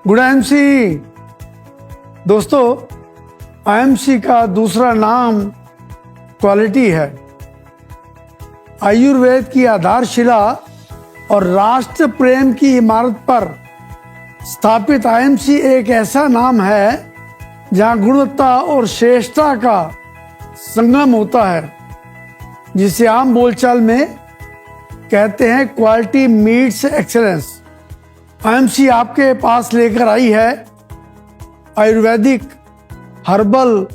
Good IMC. दोस्तों, IMC का दूसरा नाम क्वालिटी है। आयुर्वेद की आधारशिला और राष्ट्र प्रेम की इमारत पर स्थापित आईएमसी एक ऐसा नाम है जहां गुणवत्ता और श्रेष्ठता का संगम होता है, जिसे आम बोलचाल में कहते हैं क्वालिटी मीट्स एक्सेलेंस। आईएमसी आपके पास लेकर आई है आयुर्वेदिक, हर्बल,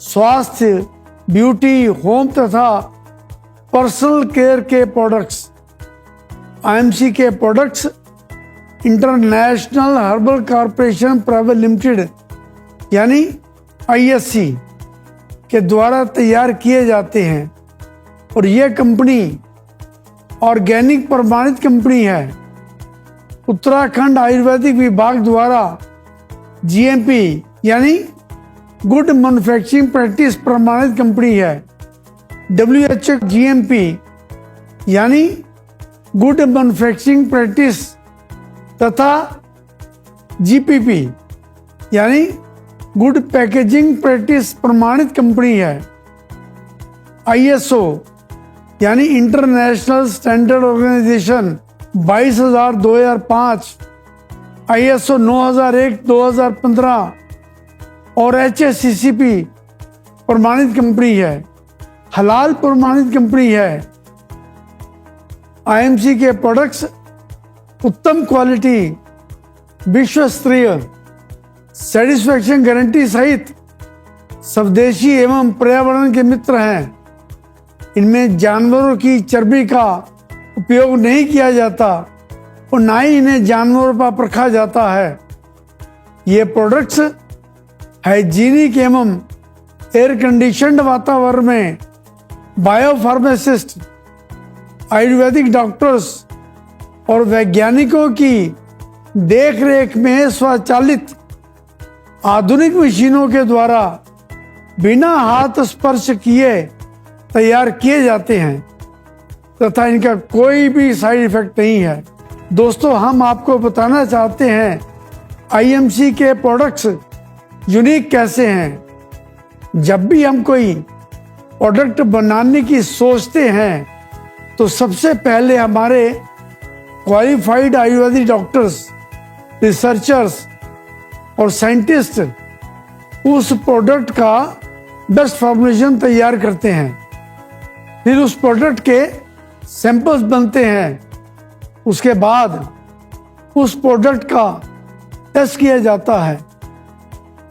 स्वास्थ्य, ब्यूटी, होम तथा पर्सनल केयर के प्रोडक्ट्स। आईएमसी के products international herbal corporation private limited यानी आईएचसी के द्वारा तैयार किए जाते हैं और यह कंपनी ऑर्गेनिक प्रमाणित कंपनी है। उत्तराखंड आयुर्वेदिक विभाग द्वारा जीएमपी यानी गुड मैन्युफैक्चरिंग प्रैक्टिस प्रमाणित कंपनी है। WHO जीएमपी यानी गुड मैन्युफैक्चरिंग प्रैक्टिस तथा जीपीपी यानी गुड पैकेजिंग प्रैक्टिस प्रमाणित कंपनी है। ISO यानी इंटरनेशनल स्टैंडर्ड ऑर्गेनाइजेशन 22,000-2005, ISO 9001-2015 और HACCP प्रमाणित कंपनी है। हलाल प्रमाणित कंपनी है। आईएमसी के प्रोडक्ट्स उत्तम क्वालिटी, विश्व स्तरीय सेटिस्फैक्शन गारंटी सहित स्वदेशी एवं पर्यावरण के मित्र हैं। इनमें जानवरों की चर्बी का उपयोग नहीं किया जाता और ना ही इन्हें जानवरों पर परखा जाता है। ये प्रोडक्ट्स हाइजीनिक एवं एयर कंडीशनड वातावरण में बायोफार्मासिस्ट, आयुर्वेदिक डॉक्टर्स और वैज्ञानिकों की देखरेख में स्वचालित आधुनिक मशीनों के द्वारा बिना हाथ स्पर्श किए तैयार किए जाते हैं तथा इनका कोई भी साइड इफेक्ट नहीं है। दोस्तों, हम आपको बताना चाहते हैं आईएमसी के प्रोडक्ट्स यूनिक कैसे हैं। जब भी हम कोई प्रोडक्ट बनाने की सोचते हैं तो सबसे पहले हमारे क्वालिफाइड आयुर्वेदिक डॉक्टर्स, रिसर्चर्स और साइंटिस्ट उस प्रोडक्ट का बेस्ट फॉर्मुलेशन तैयार करते हैं। फिर उस प्रोडक्ट के सैंपल्स बनते हैं। उसके बाद उस प्रोडक्ट का टेस्ट किया जाता है।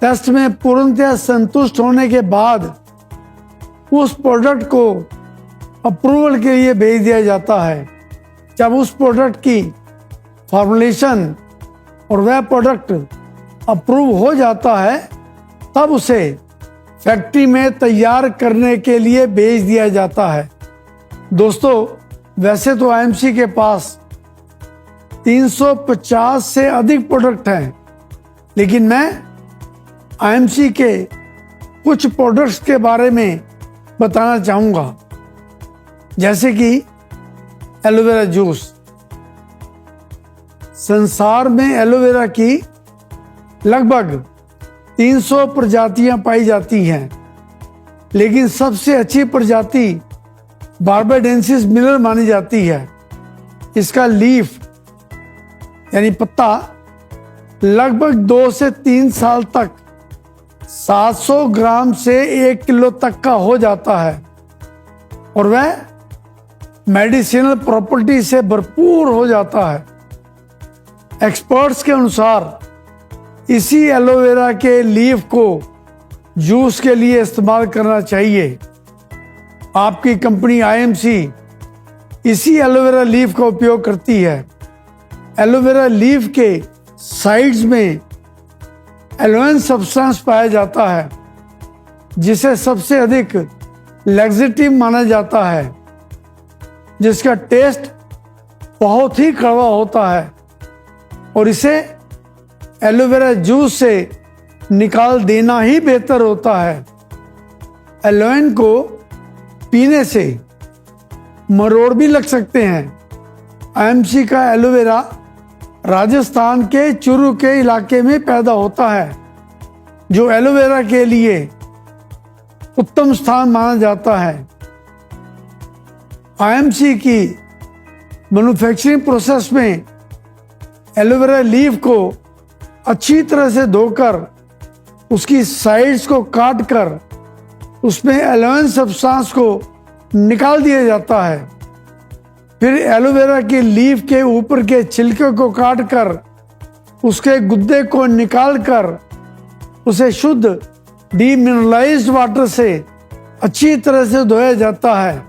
टेस्ट में पूर्णतः संतुष्ट होने के बाद उस प्रोडक्ट को अप्रूवल के लिए भेज दिया जाता है। जब उस प्रोडक्ट की फॉर्मुलेशन और वह प्रोडक्ट अप्रूव हो जाता है तब उसे फैक्ट्री में तैयार करने के लिए भेज दिया जाता है। दोस्तों, वैसे तो आईएमसी के पास 350 से अधिक प्रोडक्ट हैं, लेकिन मैं आईएमसी के कुछ प्रोडक्ट्स के बारे में बताना चाहूँगा, जैसे कि एलोवेरा जूस। संसार में एलोवेरा की लगभग 300 प्रजातियां पाई जाती हैं, लेकिन सबसे अच्छी प्रजाति बार्बाडेंसिस मिलर मानी जाती है। इसका लीफ यानी पत्ता लगभग 2 से 3 साल तक 700 ग्राम से 1 किलो तक का हो जाता है और वह मेडिसिनल प्रॉपर्टी से भरपूर हो जाता है। एक्सपर्ट्स के अनुसार इसी एलोवेरा के लीफ को जूस के लिए इस्तेमाल करना चाहिए। आपकी कंपनी आईएमसी इसी एलोवेरा लीफ का उपयोग करती है। एलोवेरा लीफ के साइड्स में एलोएन सब्सटेंस पाया जाता है, जिसे सबसे अधिक लैक्सेटिव माना जाता है, जिसका टेस्ट बहुत ही कड़वा होता है और इसे एलोवेरा जूस से निकाल देना ही बेहतर होता है। एलोएन को पीने से मरोड़ भी लग सकते हैं। आईएमसी का एलोवेरा राजस्थान के चुरू के इलाके में पैदा होता है, जो एलोवेरा के लिए उत्तम स्थान माना जाता है। आईएमसी की मैन्युफैक्चरिंग प्रोसेस में एलोवेरा लीफ को अच्छी तरह से धोकर उसकी साइड्स को काट कर उसमें एलोवेन सब्सटेंस को निकाल दिया जाता है। फिर एलोवेरा की लीफ के ऊपर के छिलके को काट कर उसके गुद्दे को निकाल कर उसे शुद्ध डीमिनरलाइज्ड वाटर से अच्छी तरह से धोया जाता है।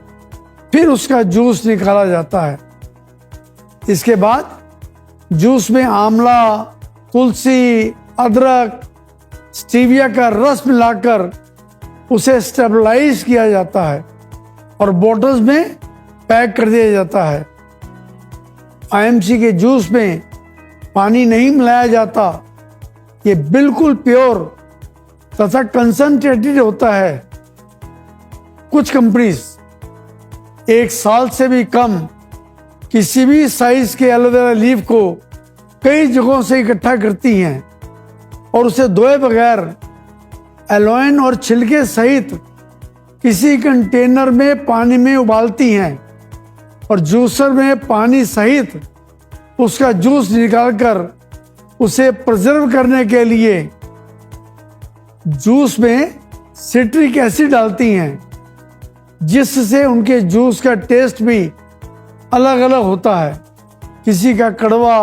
फिर उसका जूस निकाला जाता है। इसके बाद जूस में आंवला, तुलसी, अदरक, स्टीविया का रस मिलाकर उसे स्टेबलाइज किया जाता है और बोतल्स में पैक कर दिया जाता है। आईएमसी के जूस में पानी नहीं मिलाया जाता। ये बिल्कुल प्योर तथा कंसंट्रेटेड होता है। कुछ कंपनीज 1 साल से भी कम किसी भी साइज के एलोवेरा लीफ को कई जगहों से इकट्ठा करती हैं और उसे धोए बगैर एलोवेन और छिलके सहित किसी कंटेनर में पानी में उबालती हैं और जूसर में पानी सहित उसका जूस निकालकर उसे प्रिजर्व करने के लिए जूस में सिट्रिक एसिड डालती हैं, जिससे उनके जूस का टेस्ट भी अलग अलग होता है। किसी का कड़वा,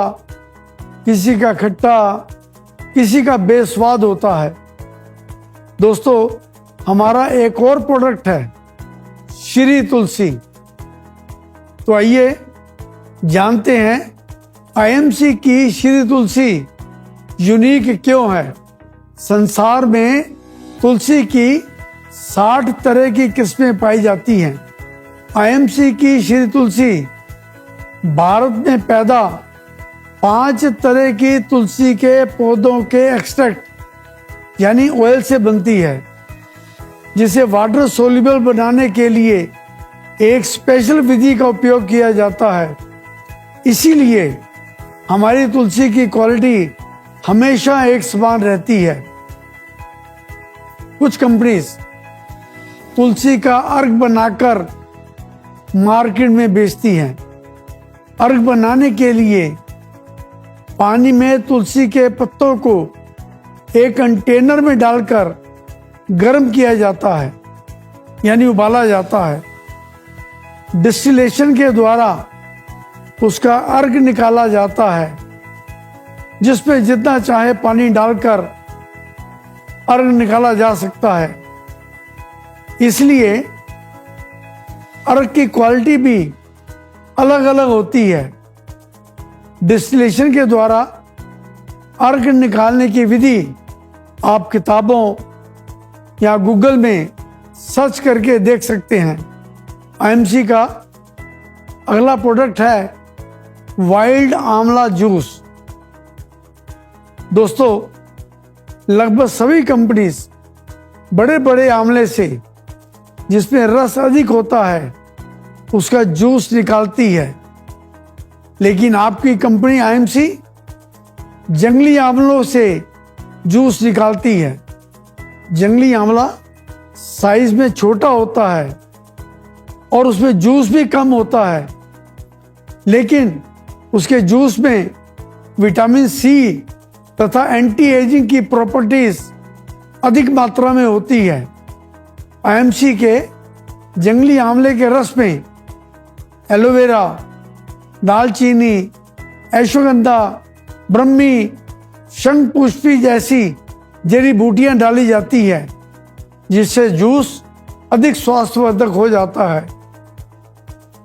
किसी का खट्टा, किसी का बेस्वाद होता है। दोस्तों, हमारा एक और प्रोडक्ट है श्री तुलसी। तो आइए जानते हैं आईएमसी की श्री तुलसी यूनिक क्यों है। संसार में तुलसी की 60 तरह की किस्में पाई जाती हैं। आईएमसी की श्री तुलसी भारत में पैदा 5 तरह की तुलसी के पौधों के एक्सट्रैक्ट यानी ऑयल से बनती है, जिसे वाटर सोल्यूबल बनाने के लिए एक स्पेशल विधि का उपयोग किया जाता है। इसीलिए हमारी तुलसी की क्वालिटी हमेशा एक समान रहती है। कुछ कंपनीज तुलसी का अर्क बनाकर मार्केट में बेचती हैं। अर्क बनाने के लिए पानी में तुलसी के पत्तों को एक कंटेनर में डालकर गर्म किया जाता है, यानी उबाला जाता है। डिस्टिलेशन के द्वारा उसका अर्क निकाला जाता है, जिसमें जितना चाहे पानी डालकर अर्क निकाला जा सकता है। इसलिए अर्क की क्वालिटी भी अलग अलग होती है। डिस्टिलेशन के द्वारा अर्क निकालने की विधि आप किताबों या गूगल में सर्च करके देख सकते हैं। आईएमसी का अगला प्रोडक्ट है वाइल्ड आंवला जूस। दोस्तों, लगभग सभी कंपनीज बड़े बड़े आंवले से, जिसमें रस अधिक होता है, उसका जूस निकालती है। लेकिन आपकी कंपनी आईएमसी जंगली आंवलों से जूस निकालती है। जंगली आंवला साइज में छोटा होता है और उसमें जूस भी कम होता है, लेकिन उसके जूस में विटामिन सी तथा एंटी एजिंग की प्रॉपर्टीज अधिक मात्रा में होती है। आईएमसी के जंगली आंवले के रस में एलोवेरा, दालचीनी, अश्वगंधा, ब्रह्मी, शंखपुष्पी जैसी जड़ी बूटियां डाली जाती है, जिससे जूस अधिक स्वास्थ्यवर्धक हो जाता है।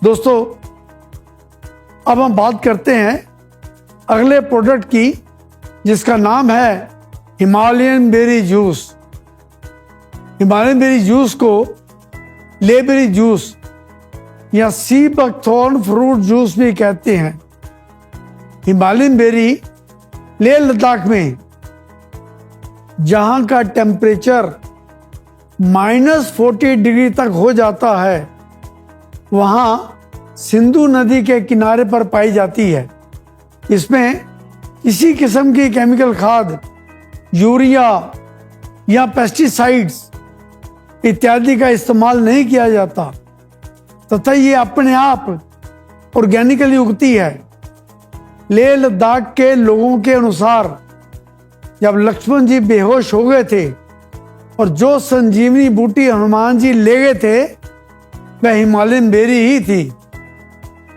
दोस्तों, अब हम बात करते हैं अगले प्रोडक्ट की, जिसका नाम है Himalayan berry juice. Himalayan berry juice को लेबेरी जूस या सी बकथॉर्न फ्रूट जूस भी कहते हैं। हिमालयन बेरी लेह लद्दाख में, जहां का टेम्परेचर -40 डिग्री तक हो जाता है, वहां सिंधु नदी के किनारे पर पाई जाती है। इसमें किसी किस्म की केमिकल खाद, यूरिया या पेस्टिसाइड्स इत्यादि का इस्तेमाल नहीं किया जाता तथा ये अपने आप ऑर्गेनिकली उगती है। लेह लद्दाख के लोगों के अनुसार जब लक्ष्मण जी बेहोश हो गए थे और जो संजीवनी बूटी हनुमान जी ले गए थे वह हिमालयन बेरी ही थी।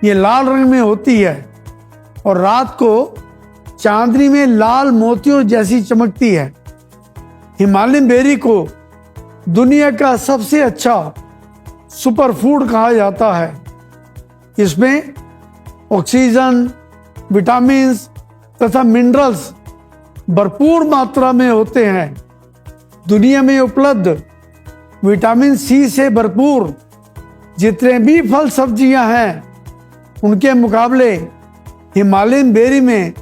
ये लाल रंग में होती है और रात को चांदनी में लाल मोतियों जैसी चमकती है। हिमालयन बेरी को दुनिया का सबसे अच्छा सुपर फूड कहा जाता है। इसमें ऑक्सीजन, विटामिन्स तथा मिनरल्स भरपूर मात्रा में होते हैं। दुनिया में उपलब्ध विटामिन सी से भरपूर जितने भी फल सब्जियां हैं उनके मुकाबले हिमालयन बेरी में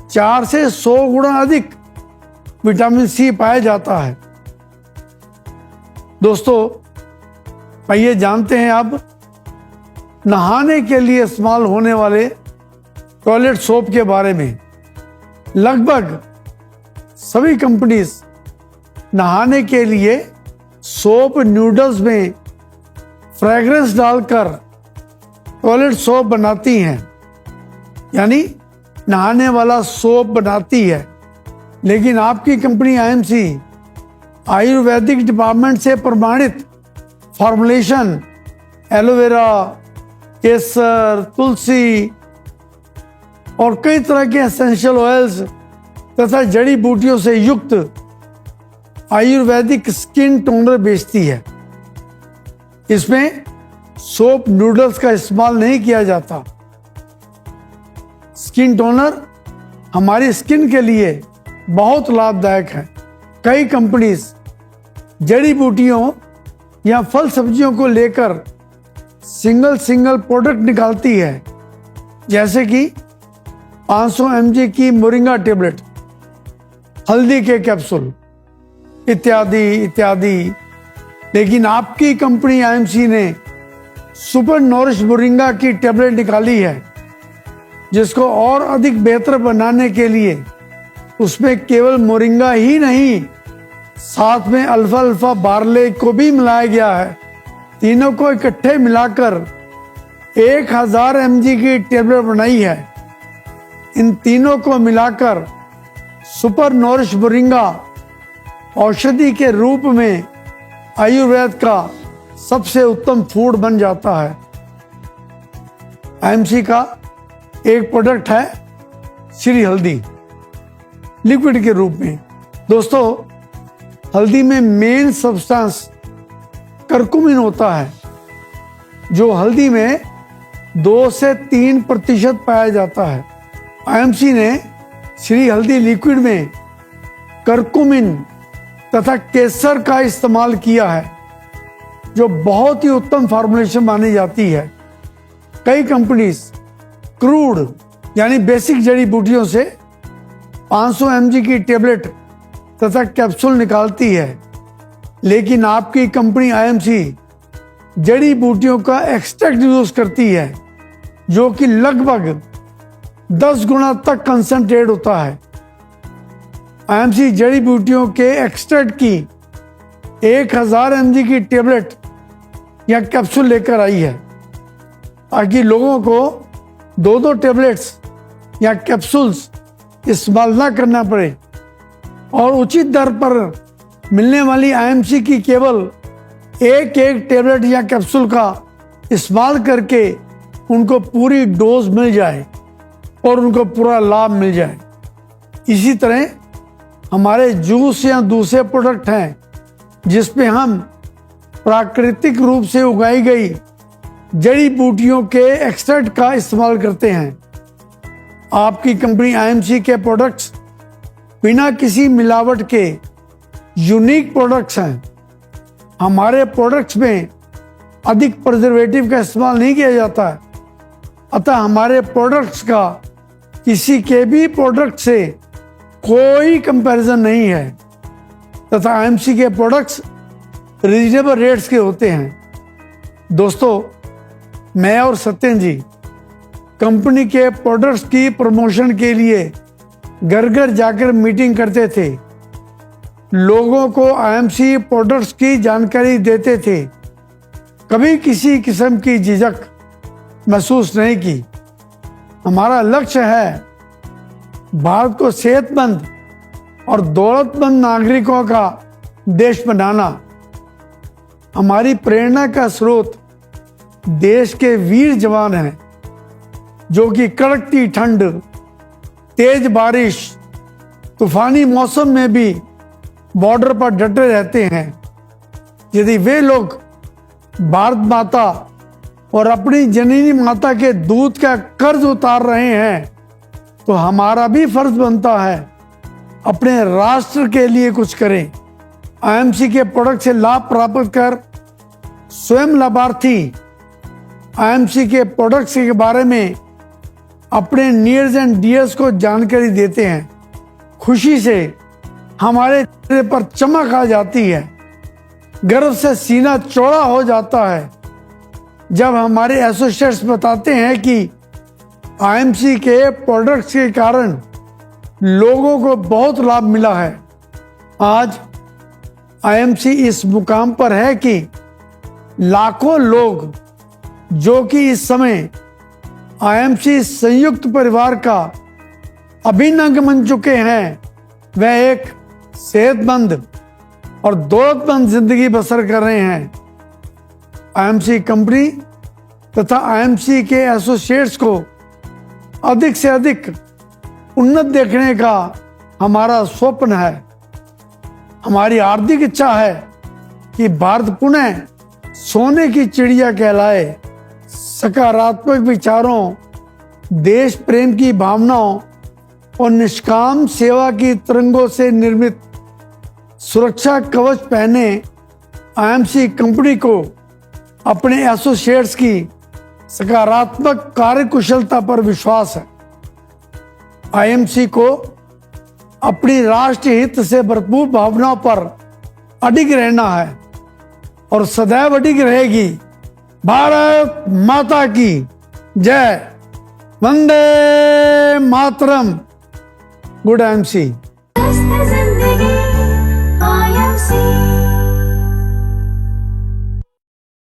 4 से 100 गुना अधिक विटामिन सी पाया जाता है। दोस्तों, आइए जानते हैं अब नहाने के लिए इस्तेमाल होने वाले टॉयलेट सोप के बारे में। लगभग सभी कंपनीज नहाने के लिए सोप नूडल्स में फ्रेग्रेंस डालकर टॉयलेट सोप बनाती हैं, यानी नहाने वाला सोप बनाती है। लेकिन आपकी कंपनी आईएमसी आयुर्वेदिक डिपार्टमेंट से प्रमाणित फॉर्मुलेशन एलोवेरा, केसर, तुलसी और कई तरह के एसेंशियल ऑयल्स तथा जड़ी बूटियों से युक्त आयुर्वेदिक स्किन टोनर बेचती है। इसमें सोप नूडल्स का इस्तेमाल नहीं किया जाता। स्किन टोनर हमारी स्किन के लिए बहुत लाभदायक है। कई कंपनीज जड़ी बूटियों या फल सब्जियों को लेकर सिंगल प्रोडक्ट निकालती है, जैसे कि 500 mg की मोरिंगा टेबलेट, हल्दी के कैप्सूल इत्यादि इत्यादि। लेकिन आपकी कंपनी आईएमसी ने सुपर नॉरिश मोरिंगा की टेबलेट निकाली है, जिसको और अधिक बेहतर बनाने के लिए उसमें केवल मोरिंगा ही नहीं, साथ में अल्फा अल्फा बार्ले को भी मिलाया गया है। तीनों को इकट्ठे मिलाकर 1000 mg की टेबलेट बनाई है। इन तीनों को मिलाकर सुपर नॉरिश मोरिंगा औषधि के रूप में आयुर्वेद का सबसे उत्तम फूड बन जाता है। आईएमसी का एक प्रोडक्ट है श्री हल्दी, लिक्विड के रूप में। दोस्तों, हल्दी में मेन सब्सटेंस करकुमिन होता है, जो हल्दी में 2 से 3% पाया जाता है। आईएमसी ने श्री हल्दी लिक्विड में करकुमिन तथा केसर का इस्तेमाल किया है, जो बहुत ही उत्तम फार्मूलेशन मानी जाती है। कई कंपनीज क्रूड यानी बेसिक जड़ी बूटियों से 500 mg की टेबलेट तथा कैप्सूल निकालती है, लेकिन आपकी कंपनी आईएमसी जड़ी बूटियों का एक्सट्रैक्ट यूज करती है, जो कि लगभग 10 गुना तक कंसंट्रेट होता है। आईएमसी जड़ी बूटियों के एक्सट्रैक्ट की 1000 mg की टेबलेट या कैप्सूल लेकर आई है, ताकि लोगों को 2 टेबलेट्स या कैप्सूल्स इस्तेमाल ना करना पड़े और उचित दर पर मिलने वाली आईएमसी की केवल एक टेबलेट या कैप्सूल का इस्तेमाल करके उनको पूरी डोज मिल जाए और उनको पूरा लाभ मिल जाए। इसी तरह हमारे जूस या दूसरे प्रोडक्ट हैं, जिसपे हम प्राकृतिक रूप से उगाई गई जड़ी बूटियों के एक्सट्रैक्ट का इस्तेमाल करते हैं। आपकी कंपनी आईएमसी के प्रोडक्ट्स बिना किसी मिलावट के यूनिक प्रोडक्ट्स हैं। हमारे प्रोडक्ट्स में अधिक प्रिजर्वेटिव का इस्तेमाल नहीं किया जाता है, अतः हमारे प्रोडक्ट्स का किसी के भी प्रोडक्ट से कोई कंपैरिजन नहीं है तथा आईएमसी के प्रोडक्ट्स रीजनेबल रेट्स के होते हैं। दोस्तों, मैं और सत्यन जी कंपनी के प्रोडक्ट्स की प्रमोशन के लिए घर घर जाकर मीटिंग करते थे, लोगों को आईएमसी प्रोडक्ट्स की जानकारी देते थे, कभी किसी किस्म की झिझक महसूस नहीं की। हमारा लक्ष्य है भारत को सेहतमंद और दौलतमंद नागरिकों का देश बनाना। हमारी प्रेरणा का स्रोत देश के वीर जवान हैं, जो कि कड़कती ठंड, तेज बारिश, तूफानी मौसम में भी बॉर्डर पर डटे रहते हैं। यदि वे लोग भारत माता और अपनी जननी माता के दूध का कर्ज उतार रहे हैं, तो हमारा भी फर्ज बनता है अपने राष्ट्र के लिए कुछ करें। आईएमसी के प्रोडक्ट से लाभ प्राप्त कर स्वयं लाभार्थी आईएमसी के प्रोडक्ट्स के बारे में अपने नियर्स एंड डियर्स को जानकारी देते हैं। खुशी से हमारे चेहरे पर चमक आ जाती है, गर्व से सीना चौड़ा हो जाता है जब हमारे एसोसिएट्स बताते हैं कि आईएमसी के प्रोडक्ट्स के कारण लोगों को बहुत लाभ मिला है। आज आईएमसी इस मुकाम पर है कि लाखों लोग जो कि इस समय आईएमसी संयुक्त परिवार का अभिन्न अंग बन चुके हैं, वह एक सेहतमंद और दौलतमंद जिंदगी बसर कर रहे हैं। आईएमसी कंपनी तथा आईएमसी के एसोसिएट्स को अधिक से अधिक उन्नत देखने का हमारा स्वप्न है। हमारी हार्दिक इच्छा है कि भारत पुनः सोने की चिड़िया कहलाए। सकारात्मक विचारों, देश प्रेम की भावनाओं और निष्काम सेवा की तरंगों से निर्मित सुरक्षा कवच पहने आईएमसी कंपनी को अपने एसोसिएट्स की सकारात्मक कार्यकुशलता पर विश्वास है। आईएमसी को अपनी राष्ट्रीय हित से भरपूर भावनाओं पर अडिग रहना है और सदैव अडिग रहेगी। भारत माता की जय। Vande Mataram. Good IMC. I am